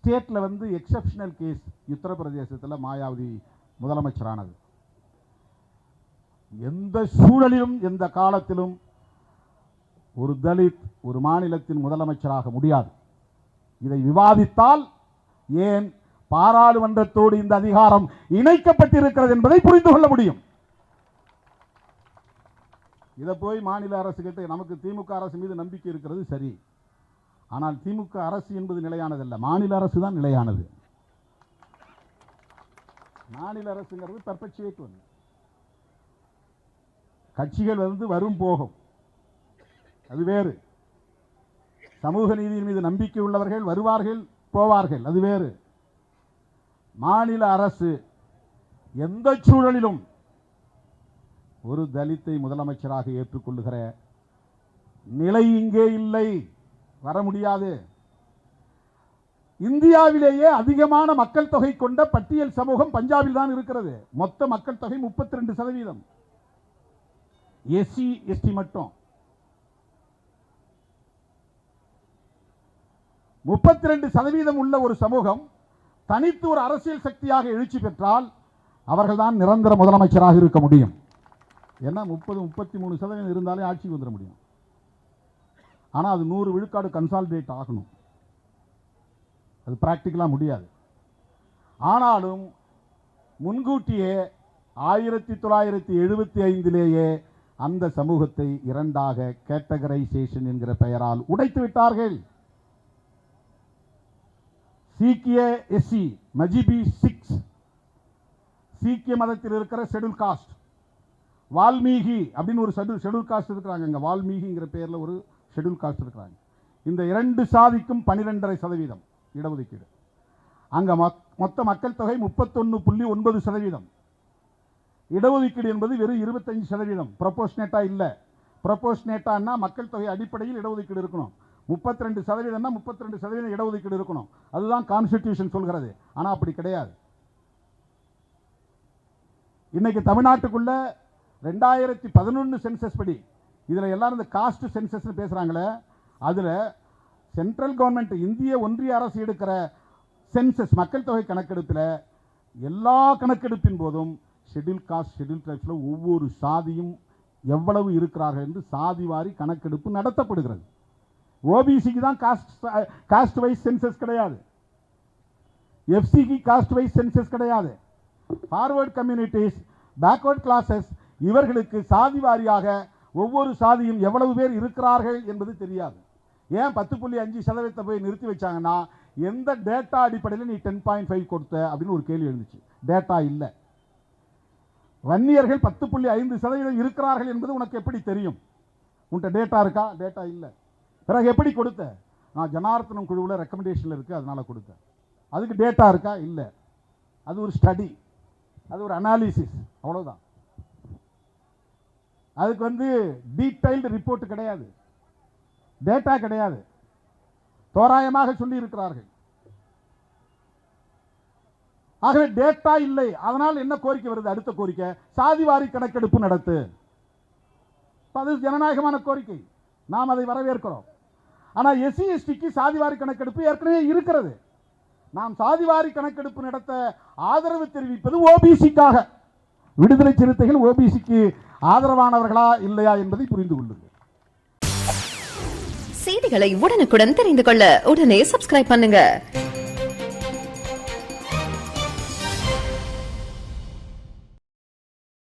ஸ்டேட்ல வந்து exceptional case உத்தரப்பிரதேசத்தில் மாயாவதி முதலமைச்சரானது. எந்த சூழலிலும் எந்த காலத்திலும் ஒரு தலித் ஒரு மாநிலத்தின் முதலமைச்சராக முடியாது. இதை விவாதித்தால் ஏன் பாராளுமன்றத்தோடு இந்த அதிகாரம் இணைக்கப்பட்டிருக்கிறது என்பதை புரிந்து கொள்ள முடியும். இதை போய் மாநில அரசு கிட்ட நமக்கு திமுக அரசு மீது நம்பிக்கை இருக்கிறது சரி, ஆனால் திமுக அரசு என்பது நிலையானதல்ல, மாநில அரசு தான் நிலையானது. மாநில அரசுங்கிறது பெர்பெச்சுவேட் ஒன்று. கட்சிகள் வந்து வரும் போகும், அது வேறு. சமூக நீதியின் மீது நம்பிக்கை உள்ளவர்கள் வருவார்கள் போவார்கள், அது வேறு. மாநில அரசு எந்த சூழலிலும் ஒரு தலித்தை முதலமைச்சராக ஏற்றுக்கொள்ளுகிற நிலை இங்கே இல்லை, வர முடியாது. இந்தியாவிலேயே அதிகமான மக்கள் தொகை கொண்ட பட்டியல் சமூகம் பஞ்சாபில் தான் இருக்கிறது. மொத்த மக்கள் தொகை 32%. எஸ்சி எஸ்டி மட்டும் 32% உள்ள ஒரு சமூகம் தனித்து ஒரு அரசியல் சக்தியாக எழுச்சி பெற்றால் அவர்கள்தான் நிரந்தர முதலமைச்சராக இருக்க முடியும். ஏன்னா 30-33% இருந்தாலே ஆட்சிக்கு வந்துட முடியும். ஆனால் அது 100 விழுக்காடு கன்சாலிடேட் ஆகணும். அது பிராக்டிக்கலாக முடியாது. ஆனாலும் முன்கூட்டியே 1975 அந்த சமூகத்தை இரண்டாக கேட்டகரைசேஷன் என்கிற பெயரால் உடைத்து விட்டார்கள். சீக்கிய எஸ்சி, மஜிபி 6, சீக்கிய மதத்தில் இருக்கிற ஷெட்யூல் காஸ்ட், வால்மீகி அப்படின்னு ஒரு ஷெட்யூல் காஸ்ட் இருக்கிறாங்க. இங்கே வால்மீகிங்கிற பேரில் ஒரு ஷெட்யூல் காஸ்ட் இருக்கிறாங்க. இந்த 2 சாதிக்கும் 12.5% இடஒதுக்கீடு. அங்கே மொத்த மக்கள் தொகை 31.9%. இடஒதுக்கீடு என்பது வெறும் 25%. ப்ரொபோஷனேட்டா இல்லை. ப்ரொபோஷனேட்டான்னா மக்கள் தொகை அடிப்படையில் இடஒதுக்கீடு இருக்கணும். 32%னா 32% இடஒதுக்கீடு இருக்கணும். அதுதான் கான்ஸ்டிடியூஷன் சொல்கிறது. ஆனால் அப்படி கிடையாது. இன்னைக்கு தமிழ்நாட்டுக்குள்ள 2011 சென்சஸ் படி, இதில் எல்லாரும் இந்த காஸ்ட் சென்சஸ் பேசுகிறாங்களே, அதில் சென்ட்ரல் கவர்மெண்ட் இந்திய ஒன்றிய அரசு எடுக்கிற சென்சஸ் மக்கள் தொகை கணக்கெடுப்பில் எல்லா கணக்கெடுப்பின் போதும் ஷெட்யூல் காஸ்ட் ஷெட்யூல் ட்ரைப்ஸில் ஒவ்வொரு சாதியும் எவ்வளவு இருக்கிறார்கள் என்று சாதி வாரி கணக்கெடுப்பு நடத்தப்படுகிறது. ஓபிசிக்கு தான் காஸ்ட் வைஸ் சென்சஸ் கிடையாது. எஃப்சிக்கு காஸ்ட் வைஸ் சென்சஸ் கிடையாது. ஃபார்வர்ட் கம்யூனிட்டிஸ், பேக்வர்ட் கிளாஸஸ், இவர்களுக்கு சாதி வாரியாக ஒவ்வொரு சாதியும் எவ்வளவு பேர் இருக்கிறார்கள் என்பது தெரியாது. ஏன் 10.5% போய் நிறுத்தி வச்சாங்கன்னா, எந்த டேட்டா அடிப்படையில் நீ 10.5 கொடுத்த அப்படின்னு ஒரு கேள்வி எழுந்துச்சு. டேட்டா இல்லை. வன்னியர்கள் 10.5% இருக்கிறார்கள் என்பது உனக்கு எப்படி தெரியும்? உன்கிட்ட டேட்டா இருக்கா? டேட்டா இல்லை. பிறகு எப்படி கொடுத்த? நான் ஜனார்த்தனம் குழுவில் ரெக்கமெண்டேஷனில் இருக்குது அதனால கொடுத்தேன். அதுக்கு டேட்டா இருக்கா? இல்லை. அது ஒரு ஸ்டடி, அது ஒரு அனாலிசிஸ், அவ்வளோதான். அதுக்கு வந்து டீடைல்டு ரிப்போர்ட் கிடையாது, டேட்டா கிடையாது, தோராயமாக சொல்லி இருக்கிறார்கள். ஆகவே டேட்டா இல்லை. அதனால் என்ன கோரிக்கை வருது? அடுத்த கோரிக்கை, சாதிவாரி கணக்கெடுப்பு நடத்து. அது ஜனநாயகமான கோரிக்கை, நாம் அதை வரவேற்கிறோம். ஆனால் எஸ்சி எஸ்டிக்கு சாதிவாரி கணக்கெடுப்பு ஏற்கனவே இருக்கிறது. நாம் சாதிவாரி கணக்கெடுப்பு நடத்த ஆதரவு தெரிவிப்பது ஓபிசிக்காக. விடுதலை சிறுத்தைகள் ஓபிசிக்கு ஆதரவானவர்களா இல்லையா என்பதை புரிந்து கொள்ளுங்கள். செய்திகளை உடனுக்குடன் தெரிந்து கொள்ள உடனே சப்ஸ்கிரைப் பண்ணுங்க.